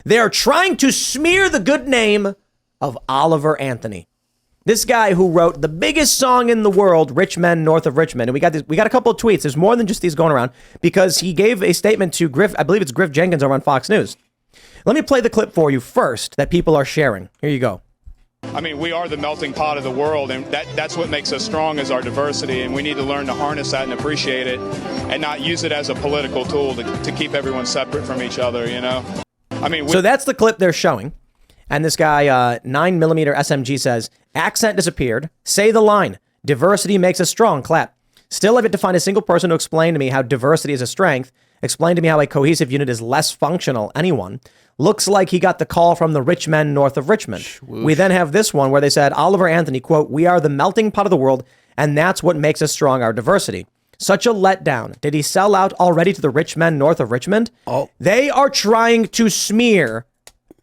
They are trying to smear the good name of Oliver Anthony. This guy who wrote the biggest song in the world, Rich Men North of Richmond. And we got a couple of tweets. There's more than just these going around because he gave a statement to Griff. I believe it's Griff Jenkins over on Fox News. Let me play the clip for you first that people are sharing. Here you go. I mean, we are the melting pot of the world, and that's what makes us strong is our diversity, and we need to learn to harness that and appreciate it and not use it as a political tool to keep everyone separate from each other, you know? I mean, so that's the clip they're showing. And this guy, 9mm SMG says, accent disappeared. Say the line. Diversity makes us strong. Clap. Still, I've yet to find a single person to explain to me how diversity is a strength. Explain to me how a cohesive unit is less functional. Anyone. Looks like he got the call from the rich men north of Richmond. Whoosh. We then have this one where they said, Oliver Anthony, quote, we are the melting pot of the world, and that's what makes us strong, our diversity. Such a letdown. Did he sell out already to the rich men north of Richmond? Oh. They are trying to smear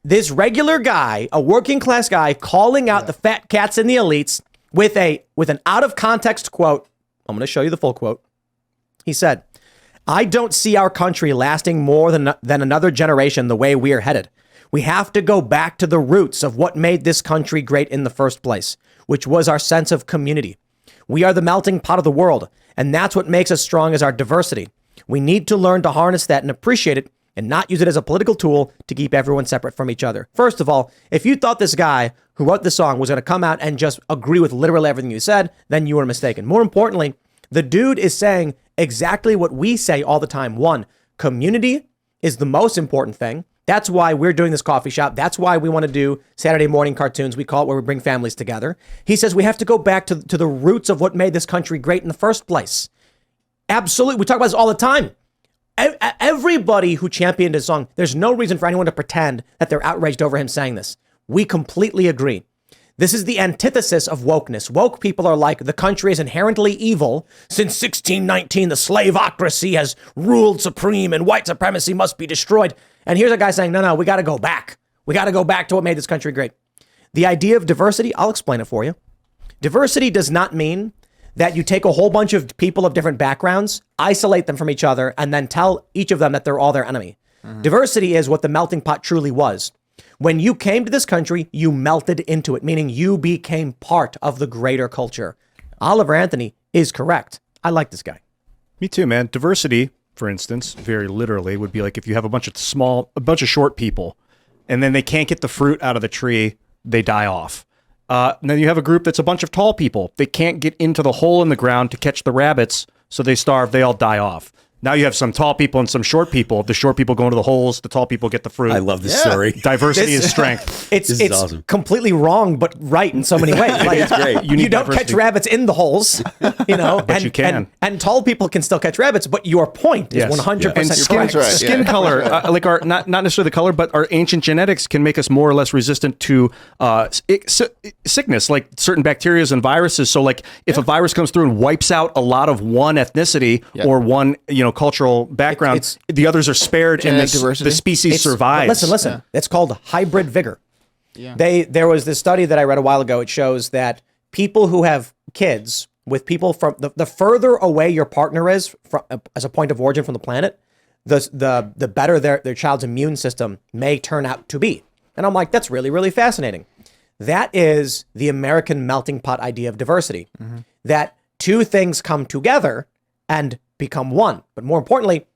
this regular guy, a working class guy, calling out the fat cats and the elites with an out of context quote. I'm going to show you the full quote. He said, I don't see our country lasting more than another generation the way we are headed. We have to go back to the roots of what made this country great in the first place, which was our sense of community. We are the melting pot of the world, and that's what makes us strong is our diversity. We need to learn to harness that and appreciate it and not use it as a political tool to keep everyone separate from each other. First of all, if you thought this guy who wrote the song was going to come out and just agree with literally everything you said, then you were mistaken. More importantly, the dude is saying exactly what we say all the time. One, community is the most important thing. That's why we're doing this coffee shop. That's why we want to do Saturday morning cartoons. We call it where we bring families together. He says we have to go back to the roots of what made this country great in the first place. Absolutely. We talk about this all the time. Everybody who championed his song, there's no reason for anyone to pretend that they're outraged over him saying this. We completely agree. This is the antithesis of wokeness. Woke people are like, the country is inherently evil. Since 1619, the slaveocracy has ruled supreme and white supremacy must be destroyed. And here's a guy saying, no, we got to go back. We got to go back to what made this country great. The idea of diversity, I'll explain it for you. Diversity does not mean that you take a whole bunch of people of different backgrounds, isolate them from each other, and then tell each of them that they're all their enemy. Mm-hmm. Diversity is what the melting pot truly was. When you came to this country, you melted into it, meaning you became part of the greater culture. Oliver Anthony is correct. I like this guy. Me too, man. Diversity, for instance, very literally would be like if you have a bunch of short people, and then they can't get the fruit out of the tree, they die off. And then you have a group that's a bunch of tall people. They can't get into the hole in the ground to catch the rabbits, so they starve, they all die off. Now you have some tall people and some short people. The short people go into the holes. The tall people get the fruit. I love this story. Diversity is strength. It's awesome. Completely wrong, but right in so many ways. Like, it's great. You don't catch rabbits in the holes, you know. But you can. And tall people can still catch rabbits. But your point is 100% correct. Skin color, like our not necessarily the color, but our ancient genetics can make us more or less resistant to sickness, like certain bacteria and viruses. So, like if a virus comes through and wipes out a lot of one ethnicity or one, cultural background, the others are spared and the species survives. Listen. Yeah. It's called hybrid vigor. Yeah. There was this study that I read a while ago. It shows that people who have kids with people from the further away your partner is from, as a point of origin from the planet, the better their child's immune system may turn out to be. And I'm like, that's really, really fascinating. That is the American melting pot idea of diversity, that two things come together and become one. But more importantly,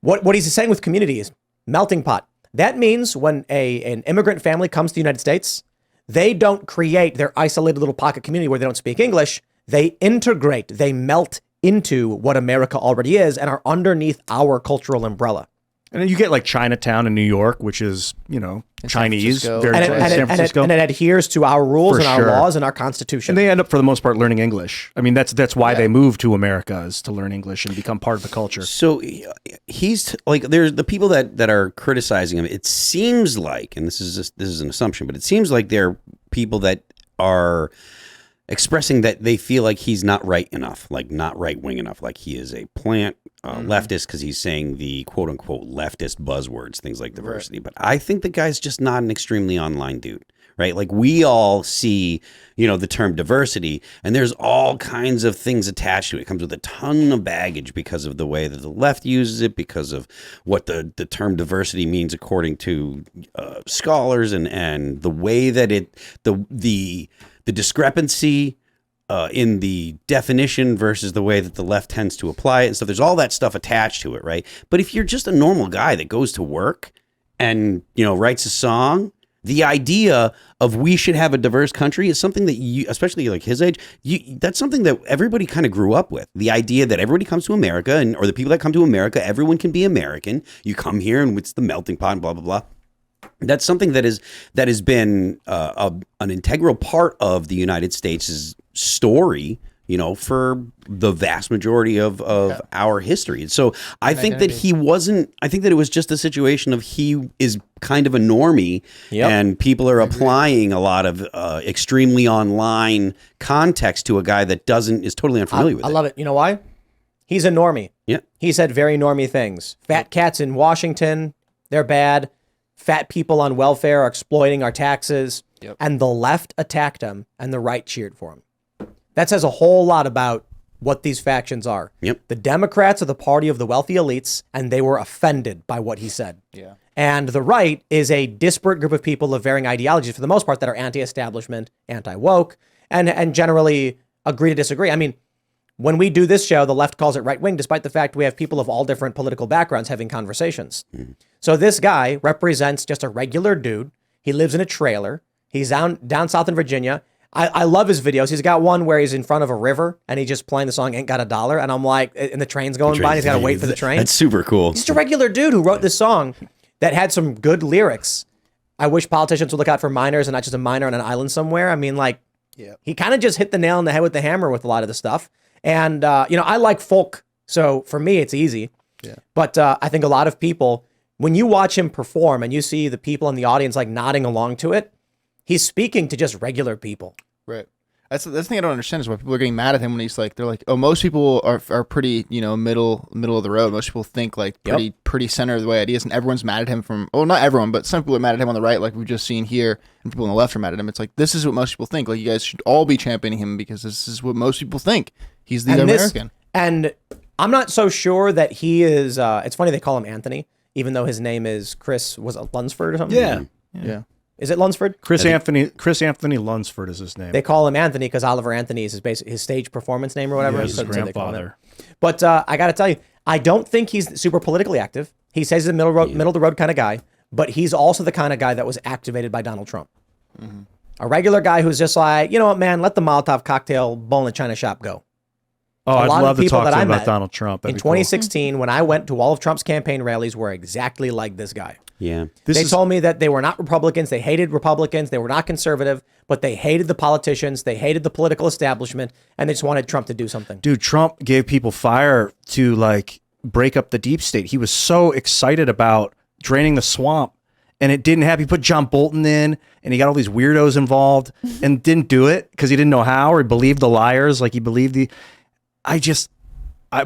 what he's saying with community is melting pot. That means when an immigrant family comes to the United States, they don't create their isolated little pocket community where they don't speak English. They integrate, they melt into what America already is and are underneath our cultural umbrella. And then you get like Chinatown in New York, which is, Chinese, very San Francisco. And it adheres to our rules and our laws and our Constitution. And they end up, for the most part, learning English. I mean, that's why they moved to America, is to learn English and become part of the culture. So he's like, there's the people that are criticizing him. It seems like, and this is an assumption, but it seems like they're people that are expressing that they feel like he's not right enough, like not right wing enough, like he is a plant leftist because he's saying the quote unquote leftist buzzwords, things like diversity. Right. But I think the guy's just not an extremely online dude, right? Like we all see, the term diversity, and there's all kinds of things attached to it. It comes with a ton of baggage because of the way that the left uses it, because of what the term diversity means according to scholars, and the way that the discrepancy in the definition versus the way that the left tends to apply it and stuff. There's all that stuff attached to it, right? But if you're just a normal guy that goes to work and, writes a song, the idea of we should have a diverse country is something that you, especially like his age, that's something that everybody kind of grew up with. The idea that everybody comes to America, or the people that come to America, everyone can be American. You come here and it's the melting pot and blah, blah, blah. That's something that has been an integral part of the United States' story, for the vast majority of our history. And so I think that I think that it was just a situation of he is kind of a normie, and people are applying a lot of extremely online context to a guy that is totally unfamiliar with it. I love it. You know why? He's a normie. Yeah. He said very normie things. Fat cats in Washington, they're bad. Fat people on welfare are exploiting our taxes. Yep. And the left attacked him and the right cheered for him. That says a whole lot about what these factions are. Yep. The Democrats are the party of the wealthy elites, and they were offended by what he said. Yeah. And the right is a disparate group of people of varying ideologies, for the most part, that are anti-establishment, anti-woke, and generally agree to disagree. I mean, when we do this show, the left calls it right-wing, despite the fact we have people of all different political backgrounds having conversations. Mm. So this guy represents just a regular dude. He lives in a trailer. He's down south in Virginia. I love his videos. He's got one where he's in front of a river and he's just playing the song Ain't Got a Dollar. And I'm like, and the train's going by and he's got to wait for the train. That's super cool. He's just a regular dude who wrote this song that had some good lyrics. I wish politicians would look out for minors and not just a minor on an island somewhere. I mean, like, he kind of just hit the nail on the head with the hammer with a lot of the stuff. And, I like folk. So for me, it's easy. Yeah. But I think a lot of people, when you watch him perform and you see the people in the audience like nodding along to it, he's speaking to just regular people. Right. That's the thing I don't understand is why people are getting mad at him when they're like, oh, most people are pretty, middle of the road. Most people think like pretty center of the way ideas, and everyone's mad at him not everyone, but some people are mad at him on the right, like we've just seen here, and people on the left are mad at him. It's like, this is what most people think. Like, you guys should all be championing him because this is what most people think. He's the American. And I'm not so sure that he is, it's funny they call him Anthony, even though his name is Chris, was it Lunsford or something? Yeah. Is it Lunsford? Chris Anthony Lunsford is his name. They call him Anthony because Oliver Anthony is his stage performance name or whatever. Yeah, his grandfather. But I got to tell you, I don't think he's super politically active. He says he's a middle of the road kind of guy, but he's also the kind of guy that was activated by Donald Trump. Mm-hmm. A regular guy who's just like, you know what, man, let the Molotov cocktail bowl in the China shop go. Oh, I'd love to talk to him about Donald Trump. In 2016, when I went to all of Trump's campaign rallies, were exactly like this guy. Yeah. They told me that they were not Republicans. They hated Republicans. They were not conservative, but they hated the politicians. They hated the political establishment, and they just wanted Trump to do something. Dude, Trump gave people fire to like break up the deep state. He was so excited about draining the swamp, and it didn't happen. He put John Bolton in, and he got all these weirdos involved and didn't do it because he didn't know how, or he believed the liars. Like he believed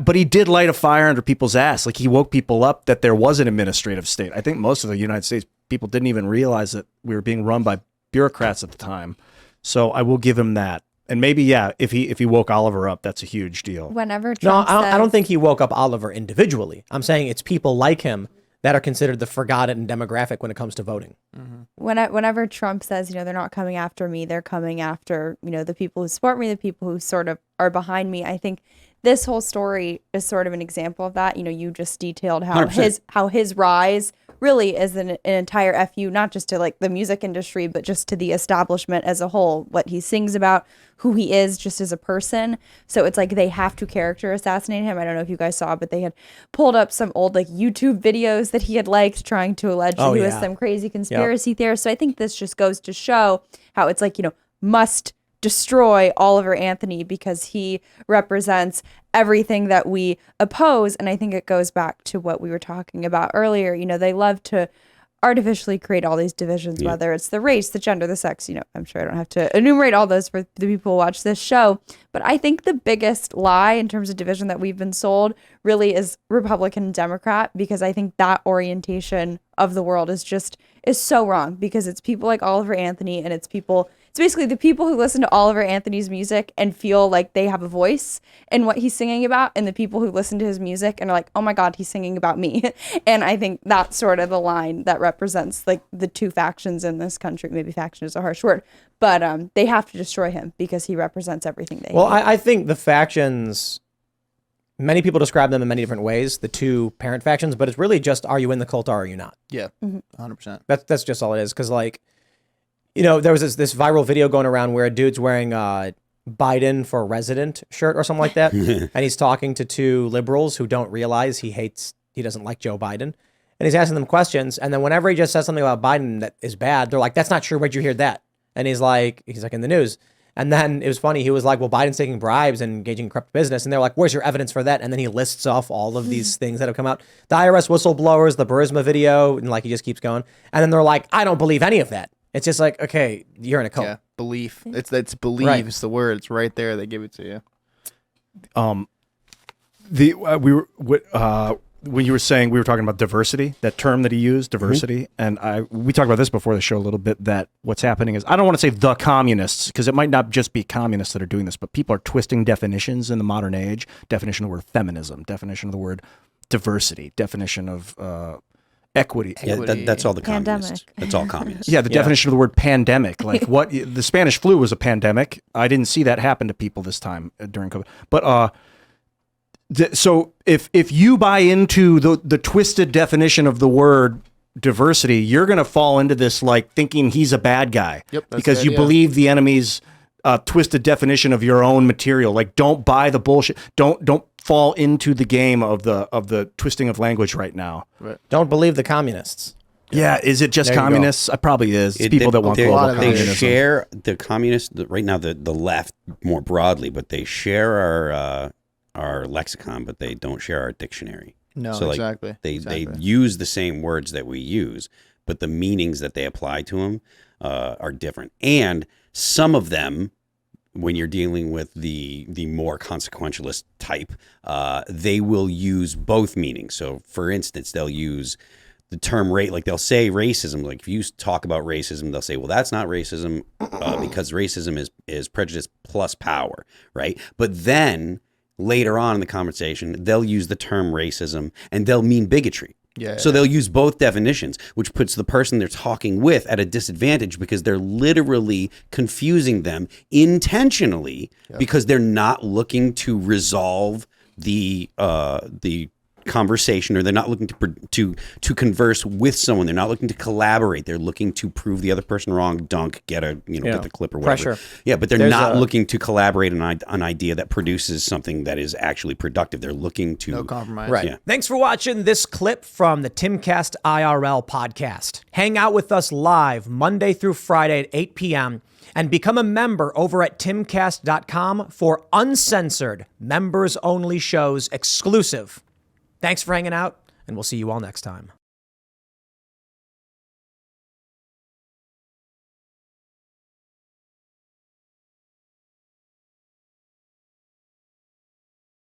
but he did light a fire under people's ass. Like he woke people up that there was an administrative state. I think most of the United States people didn't even realize that we were being run by bureaucrats at the time. So I will give him that. And maybe, if he woke Oliver up, that's a huge deal. Whenever Trump I don't think he woke up Oliver individually. I'm saying it's people like him that are considered the forgotten demographic when it comes to voting. Mm-hmm. Whenever Trump says, they're not coming after me, they're coming after, the people who support me, the people who sort of are behind me. I think this whole story is sort of an example of that. You just detailed how 100%. his rise really is an entire FU, not just to like the music industry, but just to the establishment as a whole. What he sings about, who he is just as a person. So it's like they have to character assassinate him. I don't know if you guys saw, but they had pulled up some old like YouTube videos that he had liked, trying to allege that he was some crazy conspiracy theorist. So I think this just goes to show how it's like, must destroy Oliver Anthony because he represents everything that we oppose. And I think it goes back to what we were talking about earlier. They love to artificially create all these divisions, whether it's the race, the gender, the sex. I'm sure I don't have to enumerate all those for the people who watch this show. But I think the biggest lie in terms of division that we've been sold really is Republican and Democrat, because I think that orientation of the world is just is so wrong because it's people like Oliver Anthony and it's basically the people who listen to Oliver Anthony's music and feel like they have a voice in what he's singing about, and the people who listen to his music and are like, oh my God, he's singing about me. And I think that's sort of the line that represents like the two factions in this country. Maybe faction is a harsh word, but they have to destroy him because he represents everything they hate. I think the factions, many people describe them in many different ways, the two parent factions, but it's really just, are you in the cult or are you not? Yeah, 100%. That's just all it is. Because, like, you know, there was this viral video going around where a dude's wearing Biden for Resident shirt or something like that. And he's talking to two liberals who don't realize he doesn't like Joe Biden. And he's asking them questions. And then whenever he just says something about Biden that is bad, they're like, that's not true. Where'd you hear that? And he's like, in the news. And then it was funny. He was like, well, Biden's taking bribes and engaging in corrupt business. And they're like, where's your evidence for that? And then he lists off all of these things that have come out. The IRS whistleblowers, the Burisma video, and like he just keeps going. And then they're like, I don't believe any of that. It's just like, okay, you're in a cult. Yeah, belief. It's believe. Right. It's the word. It's right there. They give it to you. When you were saying, we were talking about diversity, that term that he used, diversity, and we talked about this before the show a little bit, that what's happening is, I don't want to say the communists, because it might not just be communists that are doing this, but people are twisting definitions in the modern age. Definition of the word feminism, definition of the word diversity, definition of equity. Yeah, that's all the communists. Pandemic. That's all communists. Yeah, the definition of the word pandemic, like what the Spanish flu was a pandemic. I didn't see that happen to people this time during COVID. But so if you buy into the twisted definition of the word diversity, you're going to fall into this like thinking he's a bad guy. Yep, that's because the you idea. believe the enemy's twisted definition of your own material. Like, don't buy the bullshit. Don't fall into the game of the twisting of language right now. Right. Don't believe the communists. Yeah, is it just There you go. communists? It probably is. It's people that want global of They communism. share the communists right now. The left more broadly, but they share our lexicon, but they don't share our dictionary. No, So, like, exactly. They Exactly. use the same words that we use, but the meanings that they apply to them are different. And some of them, when you're dealing with the more consequentialist type, they will use both meanings. So, for instance, they'll use the term like they'll say racism. Like if you talk about racism, they'll say, well, that's not racism because racism is prejudice plus power, right? But then later on in the conversation, they'll use the term racism and they'll mean bigotry. Yeah. So they'll use both definitions, which puts the person they're talking with at a disadvantage because they're literally confusing them intentionally because they're not looking to resolve the conversation, or they're not looking to converse with someone. They're not looking to collaborate. They're looking to prove the other person wrong, get the clip or whatever. Pressure. Yeah, but they're There's not looking to collaborate on an idea that produces something that is actually productive. They're looking to No compromise. Right. Yeah. Thanks for watching this clip from the Timcast IRL podcast. Hang out with us live Monday through Friday at 8 p.m. and become a member over at timcast.com for uncensored, members-only shows exclusive. Thanks for hanging out, and we'll see you all next time.